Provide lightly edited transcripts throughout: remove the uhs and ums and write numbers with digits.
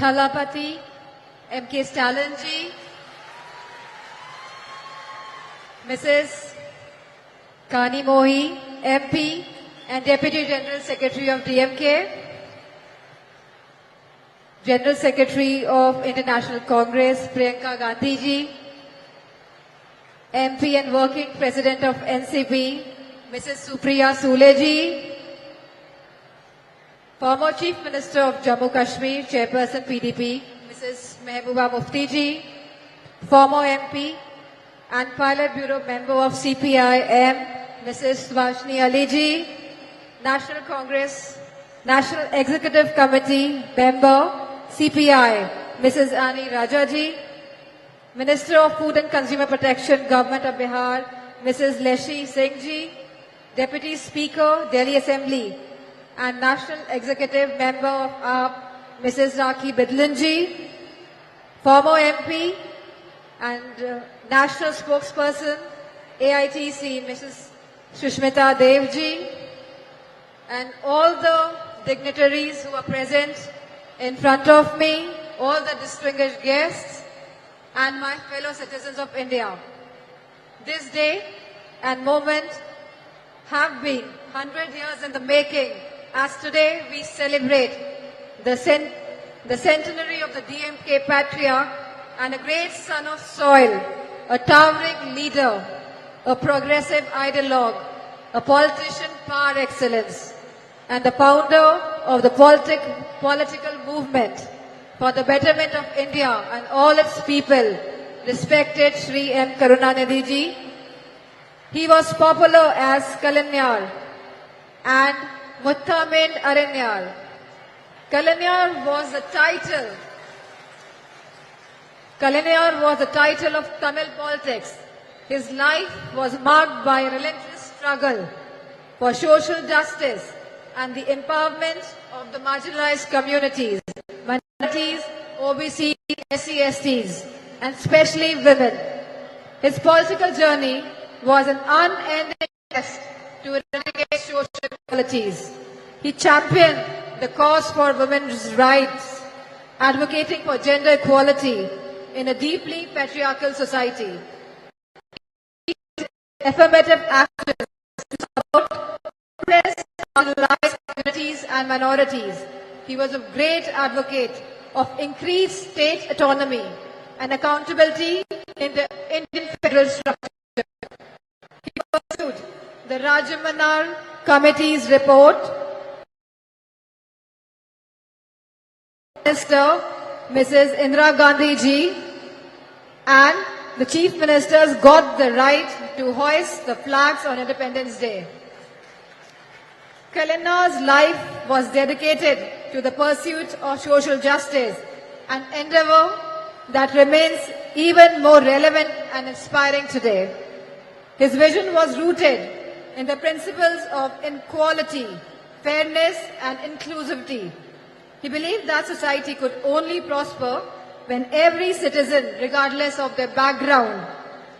Thalapati, M.K. Stallinji, Mrs. Kani Mohi, MP and Deputy General Secretary of DMK, General Secretary of International Congress, Priyanka Gandhi ji, MP and Working President of NCP, Mrs. Supriya Sule ji, former Chief Minister of Jammu Kashmir, Chairperson PDP, Mrs. Mehbooba Mufti ji, former MP and Pilot Bureau Member of CPI-M, Mrs. Subhashini Ali ji, National Congress, National Executive Committee Member, CPI, Mrs. Ani Raja ji, Minister of Food and Consumer Protection, Government of Bihar, Mrs. Leshi Singh ji, Deputy Speaker, Delhi Assembly, and National Executive Member of AAP, Mrs. Rakhi Bidlan ji, former MP and National Spokesperson, AITC, Mrs. Sushmita Dev ji, and all the dignitaries who are present in front of me, all the distinguished guests, and my fellow citizens of India. This day and moment have been 100 years in the making, as today we celebrate the centenary of the DMK patriarch and a great son of soil, a towering leader, a progressive ideologue, a politician par excellence, and the founder of the political movement for the betterment of India and all its people, respected Shri M. Karunanidhi ji. He was popular as Kalanyar and Muttamind Aranyar. Kalanyar was the title of Tamil politics. His life was marked by a relentless struggle for social justice and the empowerment of the marginalized communities, minorities, OBC, SC/STs, and especially women. His political journey was an unending quest to eradicate social inequalities. He championed the cause for women's rights, advocating for gender equality in a deeply patriarchal society. He took affirmative action to support oppressed, marginalized communities and minorities. He was a great advocate of increased state autonomy and accountability in the Indian federal structure. He pursued the Rajamanar Committee's report. Minister Mrs. Indira Gandhi ji and the Chief Ministers got the right to hoist the flags on Independence Day. Kalanar's life was dedicated to the pursuit of social justice, an endeavor that remains even more relevant and inspiring today. His vision was rooted in the principles of equality, fairness, and inclusivity. He believed that society could only prosper when every citizen, regardless of their background,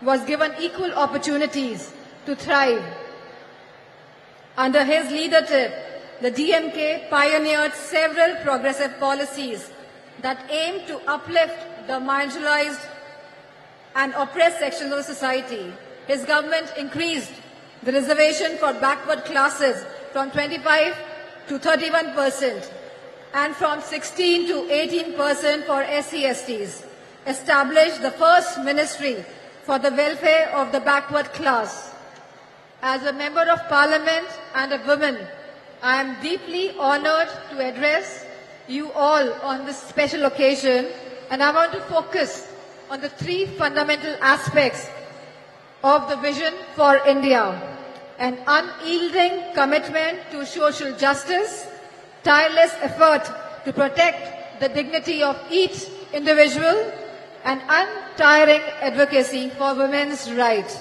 was given equal opportunities to thrive. Under his leadership, the DMK pioneered several progressive policies that aimed to uplift the marginalized and oppressed sections of the society. His government increased the reservation for backward classes from 25 to 31% and from 16 to 18% for SC/STs, established the first ministry for the welfare of the backward class. As a member of parliament and a woman, I am deeply honored to address you all on this special occasion, and I want to focus on the three fundamental aspects of the vision for India: an unyielding commitment to social justice, tireless effort to protect the dignity of each individual, and untiring advocacy for women's rights.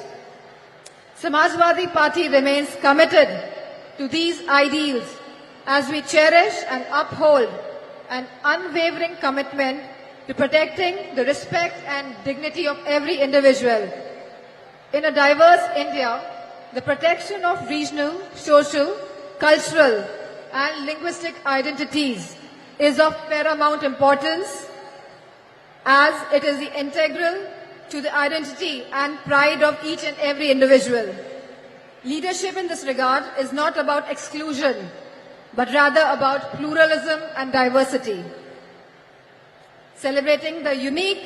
Samajwadi Party remains committed to these ideals as we cherish and uphold an unwavering commitment to protecting the respect and dignity of every individual. In a diverse India, the protection of regional, social, cultural, and linguistic identities is of paramount importance as it is the integral to the identity and pride of each and every individual. Leadership in this regard is not about exclusion, but rather about pluralism and diversity. Celebrating the unique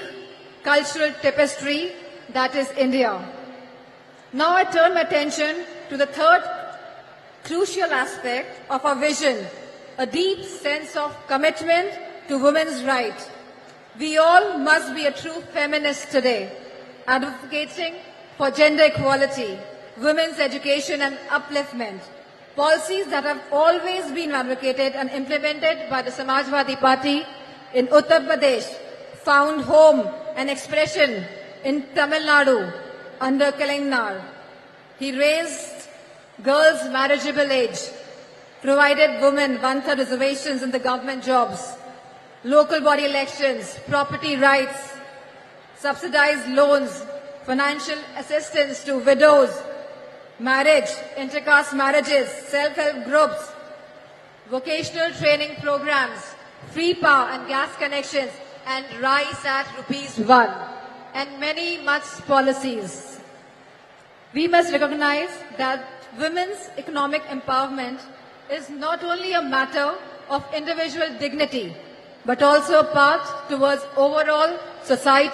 cultural tapestry that is India. Now I turn my attention to the third crucial aspect of our vision, a deep sense of commitment to women's rights. We all must be a true feminist today, advocating for gender equality, women's education and upliftment, policies that have always been advocated and implemented by the Samajwadi Party in Uttar Pradesh, found home and expression in Tamil Nadu under Kalainar. He raised girls' marriageable age, provided women one-third reservations in the government jobs, local body elections, property rights, subsidized loans, financial assistance to widows, marriage, intercaste marriages, self-help groups, vocational training programs, free power and gas connections, and rice at ₹1, and many much policies. We must recognize that women's economic empowerment is not only a matter of individual dignity, but also a path towards overall society